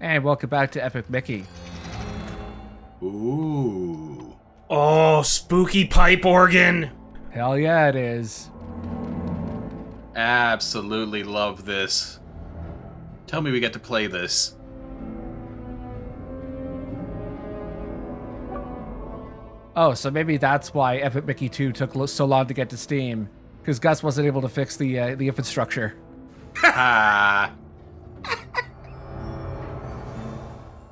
And welcome back to Epic Mickey. Ooh. Oh, spooky pipe organ! Hell yeah, it is. Absolutely love this. Tell me we get to play this. Oh, so maybe that's why Epic Mickey 2 took so long to get to Steam, because Gus wasn't able to fix the infrastructure. Ah.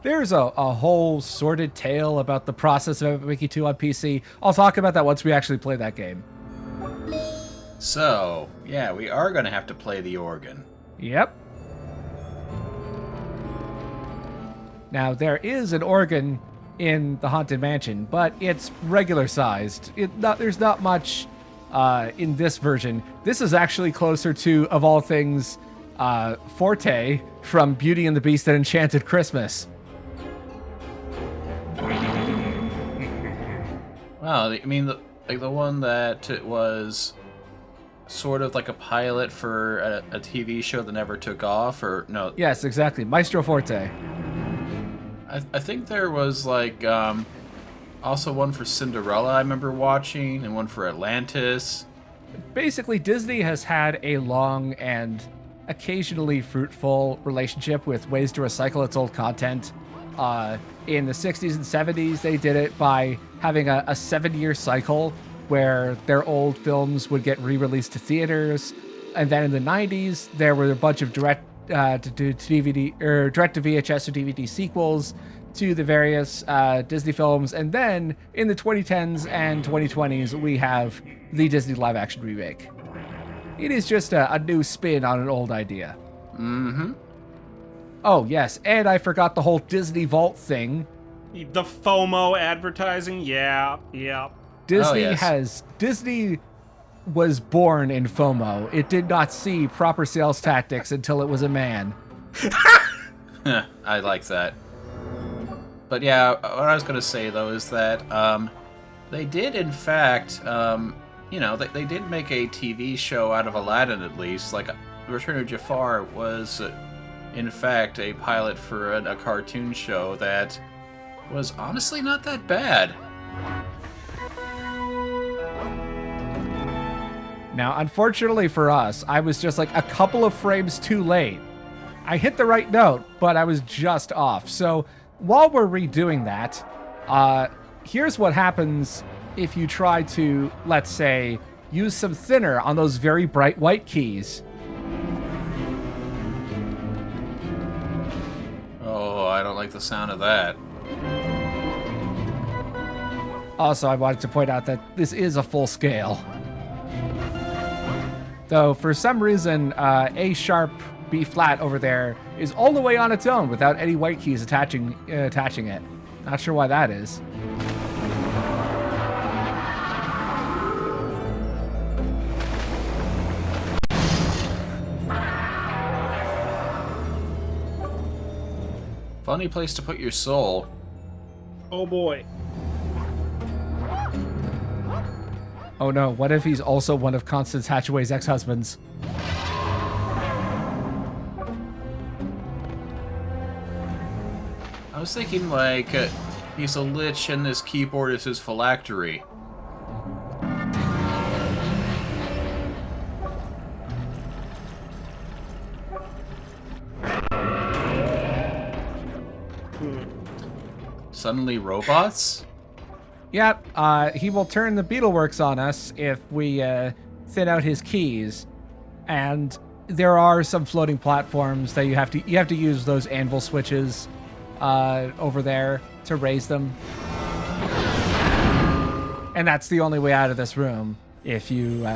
There's a whole sordid tale about the process of Epic Mickey 2 on PC. I'll talk about that once we actually play that game. So, yeah, we are going to have to play the organ. Yep. Now, there is an organ in the Haunted Mansion, but it's regular sized. There's not much in this version. This is actually closer to, of all things, Forte from Beauty and the Beast and Enchanted Christmas. Wow, I mean, the one that was sort of like a pilot for a TV show that never took off, or no? Yes, exactly. Maestro Forte. I think there was like also one for Cinderella I remember watching, and one for Atlantis. Basically, Disney has had a long and occasionally fruitful relationship with ways to recycle its old content. In the 60s and 70s, they did it by having a 7-year cycle where their old films would get re-released to theaters. And then in the 90s, there were a bunch of direct to DVD or direct to VHS or DVD sequels to the various Disney films. And then in the 2010s and 2020s, we have the Disney live action remake. It is just a new spin on an old idea. Mm-hmm. Oh, yes, and I forgot the whole Disney Vault thing. The FOMO advertising, yeah. Disney was born in FOMO. It did not see proper sales tactics until it was a man. I like that. But yeah, what I was going to say, though, is that they did, in fact, they did make a TV show out of Aladdin, at least. Like, Return of Jafar was, in fact, a pilot for a cartoon show that was honestly not that bad. Now, unfortunately for us, I was just like a couple of frames too late. I hit the right note, but I was just off. So while we're redoing that, here's what happens if you try to, let's say, use some thinner on those very bright white keys. Oh, I don't like the sound of that. Also, I wanted to point out that this is a full scale. Though, for some reason, A sharp, B flat over there is all the way on its own without any white keys attaching it. Not sure why that is. Funny place to put your soul. Oh boy. Oh no, what if he's also one of Constance Hatchaway's ex-husbands? I was thinking, like, he's a lich and this keyboard is his phylactery. Suddenly robots? Yep, he will turn the Beetle Works on us if we thin out his keys. And there are some floating platforms that you have to use those anvil switches over there to raise them. And that's the only way out of this room if you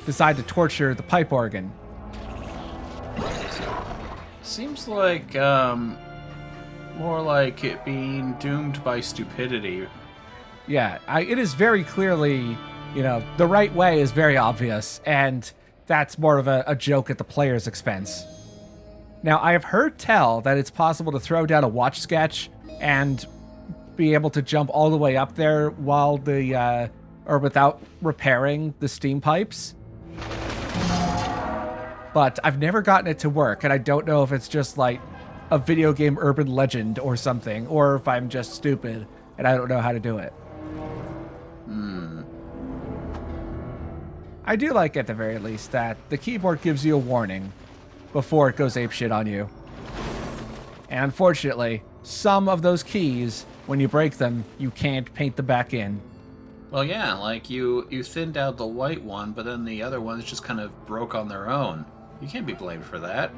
decide to torture the pipe organ. Seems like more like it being doomed by stupidity. Yeah, it is very clearly, the right way is very obvious, and that's more of a joke at the player's expense. Now, I have heard tell that it's possible to throw down a watch sketch and be able to jump all the way up there while without repairing the steam pipes. But I've never gotten it to work, and I don't know if it's just like a video game urban legend or something, or if I'm just stupid and I don't know how to do it. I do like, at the very least, that the keyboard gives you a warning before it goes apeshit on you. And unfortunately, some of those keys, when you break them, you can't paint them back in. Well, yeah, like you thinned out the white one, but then the other ones just kind of broke on their own. You can't be blamed for that.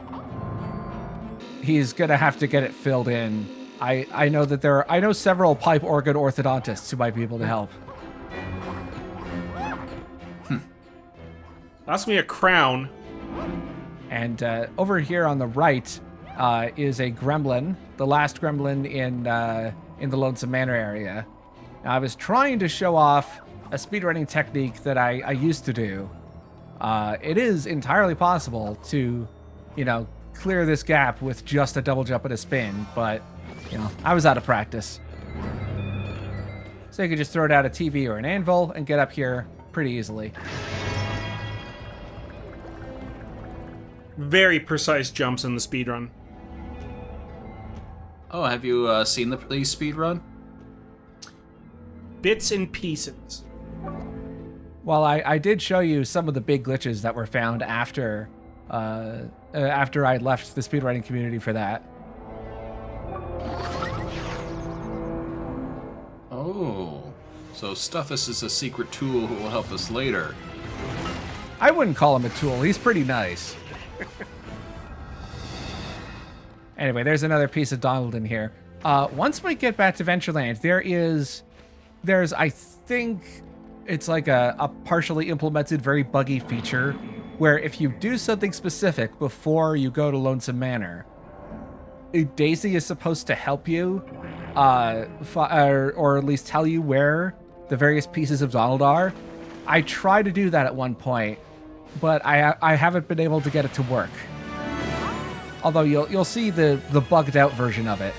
He's gonna have to get it filled in. I know that I know several pipe organ orthodontists who might be able to help. Ask me a crown. And over here on the right is a gremlin, the last gremlin in the Lonesome Manor area. Now, I was trying to show off a speedrunning technique that I used to do. It is entirely possible to, clear this gap with just a double jump and a spin, but, I was out of practice. So you could just throw down a TV or an anvil and get up here pretty easily. Very precise jumps in the speedrun. Oh, have you seen the speed run? Bits and pieces. Well, I did show you some of the big glitches that were found after I left the speedrunning community for that. Oh, so Stuffus is a secret tool who will help us later. I wouldn't call him a tool. He's pretty nice. Anyway, there's another piece of Donald in here. Once we get back to Ventureland, there's I think it's like a partially implemented, very buggy feature where if you do something specific before you go to Lonesome Manor, Daisy is supposed to help you, or at least tell you where the various pieces of Donald are. I tried to do that at one point, but I haven't been able to get it to work. Although you'll see the bugged out version of it.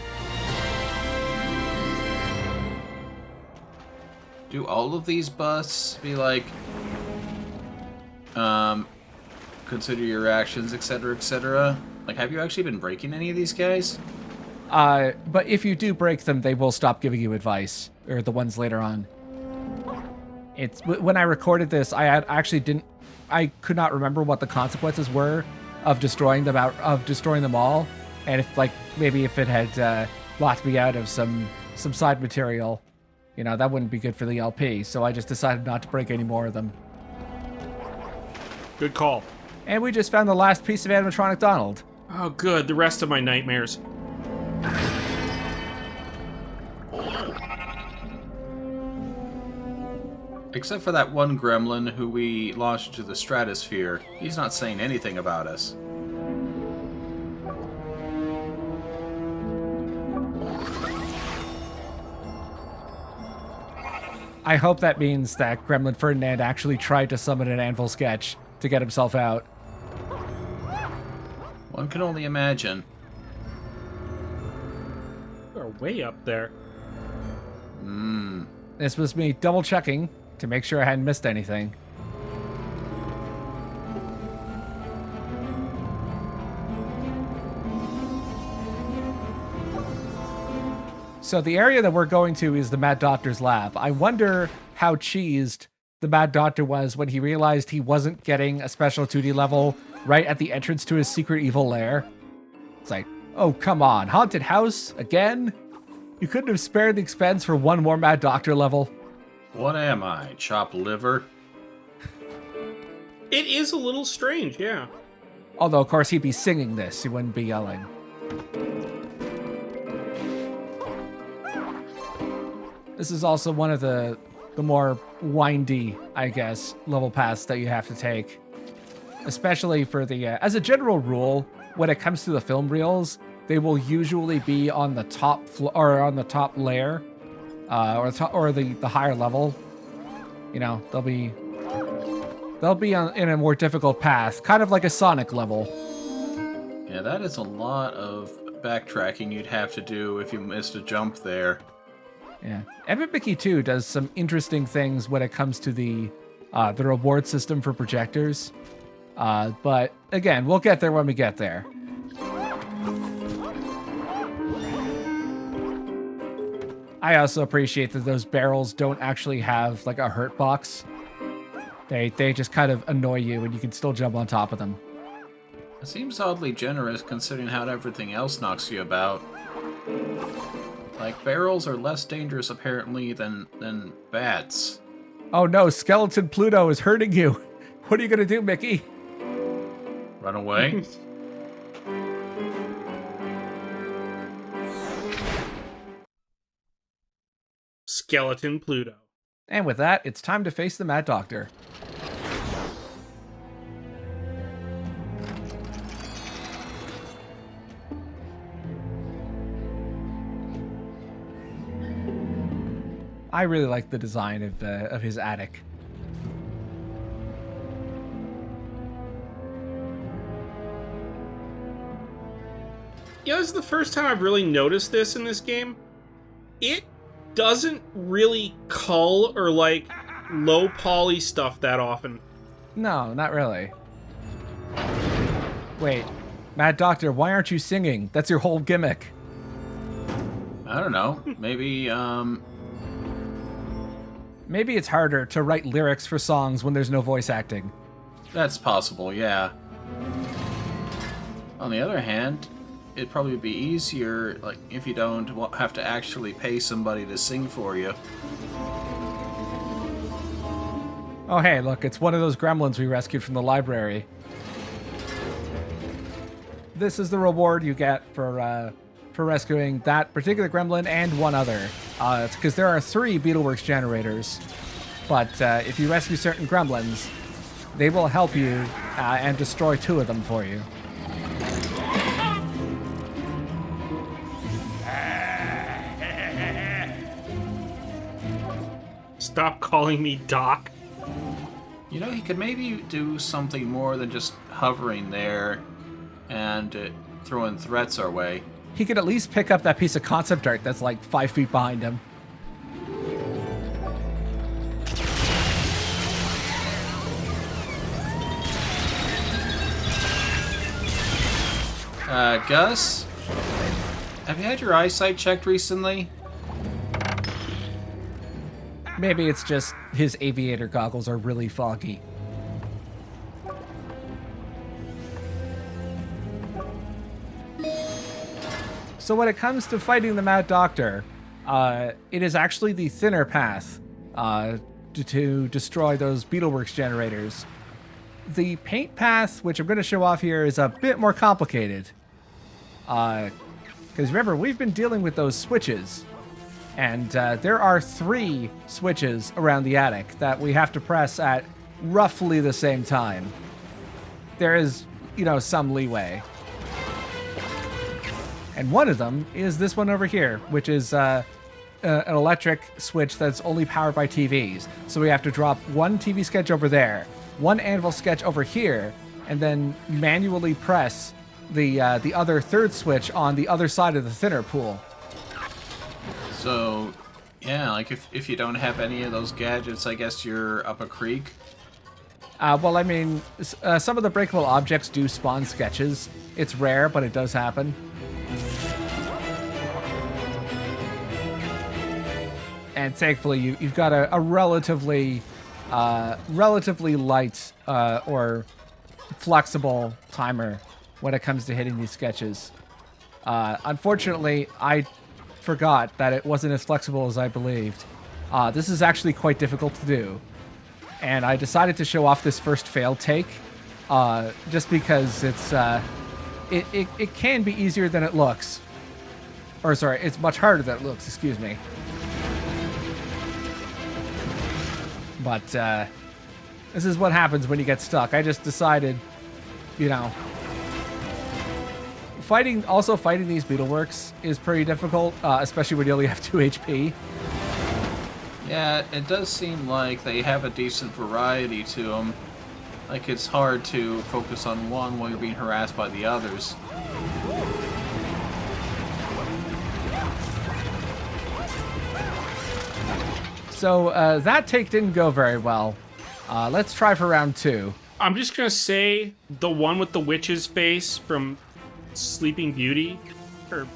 Do all of these busts be like, consider your actions, etc., etc.? Like, have you actually been breaking any of these guys? But if you do break them, they will stop giving you advice, or the ones later on. When I recorded this, I could not remember what the consequences were of destroying them all, and if it had locked me out of some side material, that wouldn't be good for the LP. So I just decided not to break any more of them. Good call. And we just found the last piece of animatronic Donald. Oh, good. The rest of my nightmares. Except for that one gremlin who we launched into the stratosphere. He's not saying anything about us. I hope that means that Gremlin Ferdinand actually tried to summon an anvil sketch to get himself out. One can only imagine. We're way up there. This was me double checking to make sure I hadn't missed anything. So the area that we're going to is the Mad Doctor's lab. I wonder how cheesed the Mad Doctor was when he realized he wasn't getting a special 2D level right at the entrance to his secret evil lair. It's like, oh, come on. Haunted house? Again? You couldn't have spared the expense for one more Mad Doctor level? What am I, chopped liver? It is a little strange, yeah. Although, of course, he'd be singing this. He wouldn't be yelling. This is also one of the more windy, I guess, level paths that you have to take. Especially for the... as a general rule, when it comes to the film reels, they will usually be on the top or on the top layer, or the higher level. They'll be in a more difficult path, kind of like a Sonic level. Yeah, that is a lot of backtracking you'd have to do if you missed a jump there. Yeah, Epic Mickey 2 does some interesting things when it comes to the reward system for projectors. But again, we'll get there when we get there. I also appreciate that those barrels don't actually have like a hurt box. They just kind of annoy you and you can still jump on top of them. It seems oddly generous considering how everything else knocks you about. Like, barrels are less dangerous apparently than bats. Oh no, Skeleton Pluto is hurting you. What are you gonna do, Mickey? Run away? Skeleton Pluto. And with that, it's time to face the Mad Doctor. I really like the design of his attic. Yeah, this is the first time I've really noticed this in this game. It doesn't really cull or like low poly stuff that often. No, not really. Wait, Mad Doctor, why aren't you singing? That's your whole gimmick. I don't know. Maybe, Maybe it's harder to write lyrics for songs when there's no voice acting. that's possible, yeah. On the other hand, it'd probably be easier, like, if you don't have to actually pay somebody to sing for you. Oh hey, look, it's one of those gremlins we rescued from the library. This is the reward you get for rescuing that particular gremlin and one other. It's because there are 3 Beetle Works generators, but if you rescue certain gremlins, they will help you and destroy 2 of them for you. Stop calling me Doc. You know, he could maybe do something more than just hovering there and throwing threats our way. He could at least pick up that piece of concept art that's like 5 feet behind him. Gus? Have you had your eyesight checked recently? Maybe it's just his aviator goggles are really foggy. So when it comes to fighting the Mad Doctor, it is actually the thinner path to destroy those Beetle Works generators. The paint path, which I'm going to show off here, is a bit more complicated. Because remember, we've been dealing with those switches. And there are 3 switches around the attic that we have to press at roughly the same time. There is, some leeway. And one of them is this one over here, which is an electric switch that's only powered by TVs. So we have to drop one TV sketch over there, one anvil sketch over here, and then manually press the other 3rd switch on the other side of the thinner pool. So, yeah, like if you don't have any of those gadgets, I guess you're up a creek. Well, I mean, some of the breakable objects do spawn sketches. It's rare, but it does happen. And thankfully, you've got a relatively light or flexible timer when it comes to hitting these sketches. Unfortunately, I forgot that it wasn't as flexible as I believed. This is actually quite difficult to do. And I decided to show off this first failed take, just because it can be easier than it looks. Or sorry, it's much harder than it looks, excuse me. But this is what happens when you get stuck. I just decided, fighting these Beetle Works is pretty difficult, especially when you only have 2 HP. Yeah, it does seem like they have a decent variety to them. Like, it's hard to focus on one while you're being harassed by the others. So that take didn't go very well. Let's try for round 2. I'm just gonna say the one with the witch's face from Sleeping Beauty or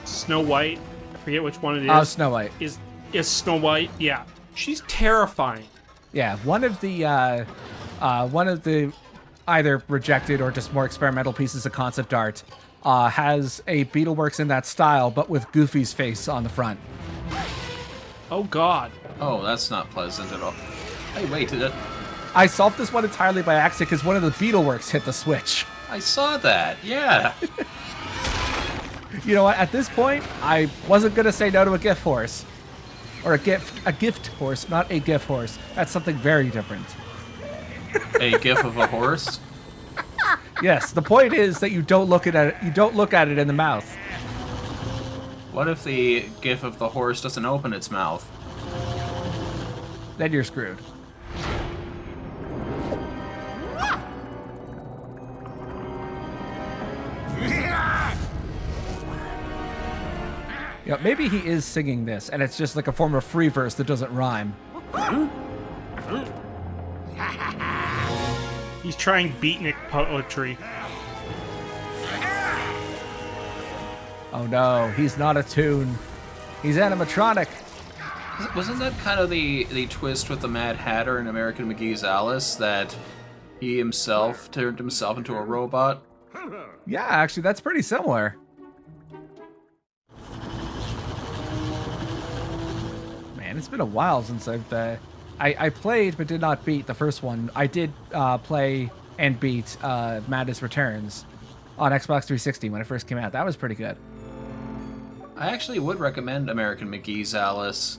Snow White. I forget which one it is. Snow White. Is Snow White? Yeah, she's terrifying. Yeah, one of the either rejected or just more experimental pieces of concept art has a Beetle Works in that style, but with Goofy's face on the front. Oh God. Oh, that's not pleasant at all. Hey, wait, did it? I solved this one entirely by accident because one of the Beetle Works hit the switch. I saw that, yeah. You know what? At this point, I wasn't gonna say no to a GIF horse. Or a gift horse, not a GIF horse. That's something very different. A gif of a horse? Yes, the point is that you don't look at it. You don't look at it in the mouth. What if the gif of the horse doesn't open its mouth? Then you're screwed. Yeah, maybe he is singing this, and it's just like a form of free verse that doesn't rhyme. He's trying beatnik poetry. Oh no, he's not a tune. He's animatronic. Wasn't that kind of the twist with the Mad Hatter in American McGee's Alice, that he himself turned himself into a robot? Yeah, actually, that's pretty similar. Man, it's been a while since I played but did not beat the first one. I did play and beat Madness Returns on Xbox 360 when it first came out. That was pretty good. I actually would recommend American McGee's Alice.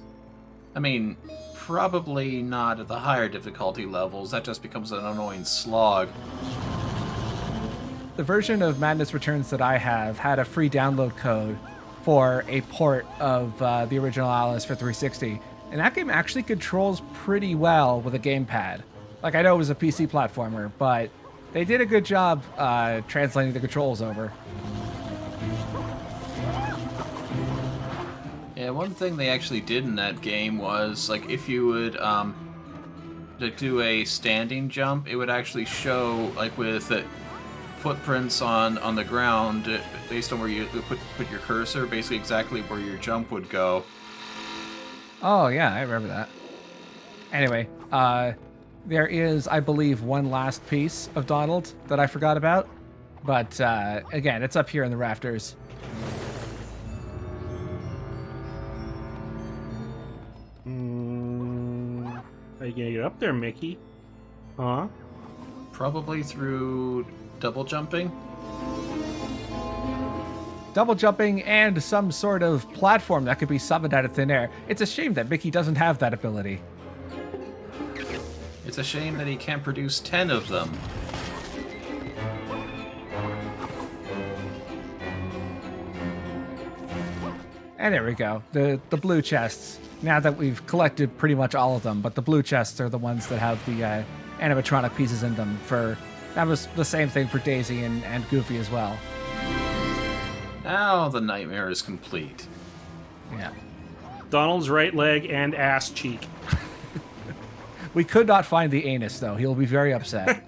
I mean, probably not at the higher difficulty levels. That just becomes an annoying slog. The version of Madness Returns that I have had a free download code for a port of the original Alice for 360. And that game actually controls pretty well with a gamepad. Like, I know it was a PC platformer, but they did a good job translating the controls over. Yeah, one thing they actually did in that game was, like, if you would like, do a standing jump, it would actually show, like, with footprints on the ground based on where you put your cursor, basically exactly where your jump would go. Oh, yeah, I remember that. Anyway, there is, I believe, one last piece of Donald that I forgot about. But, again, it's up here in the rafters. How you gonna get up there, Mickey? Huh? Probably through double jumping. Double jumping and some sort of platform that could be summoned out of thin air. It's a shame that Mickey doesn't have that ability. It's a shame that he can't produce 10 of them. And there we go. The blue chests. Now that we've collected pretty much all of them, but the blue chests are the ones that have the animatronic pieces in them. That was the same thing for Daisy and Goofy as well. Now the nightmare is complete. Yeah. Donald's right leg and ass cheek. We could not find the anus, though. He'll be very upset.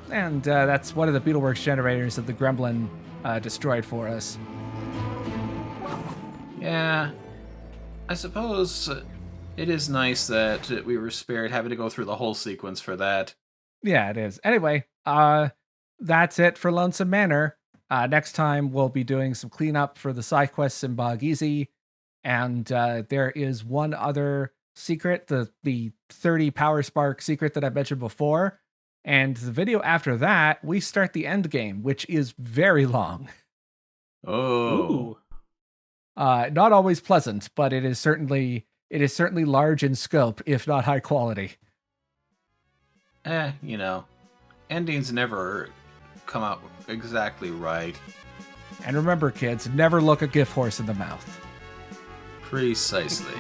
And that's one of the Beetle Works generators that the Gremlin destroyed for us. Yeah, I suppose it is nice that we were spared having to go through the whole sequence for that. Yeah, it is. Anyway, that's it for Lonesome Manor. Next time, we'll be doing some cleanup for the side quests in Bog Easy. And there is one other secret, the 30 Power Spark secret that I mentioned before. And the video after that, we start the end game, which is very long. Oh. Ooh. Not always pleasant, but it is certainly large in scope, if not high quality. You know, endings never come out exactly right. And remember, kids, never look a GIF horse in the mouth. Precisely.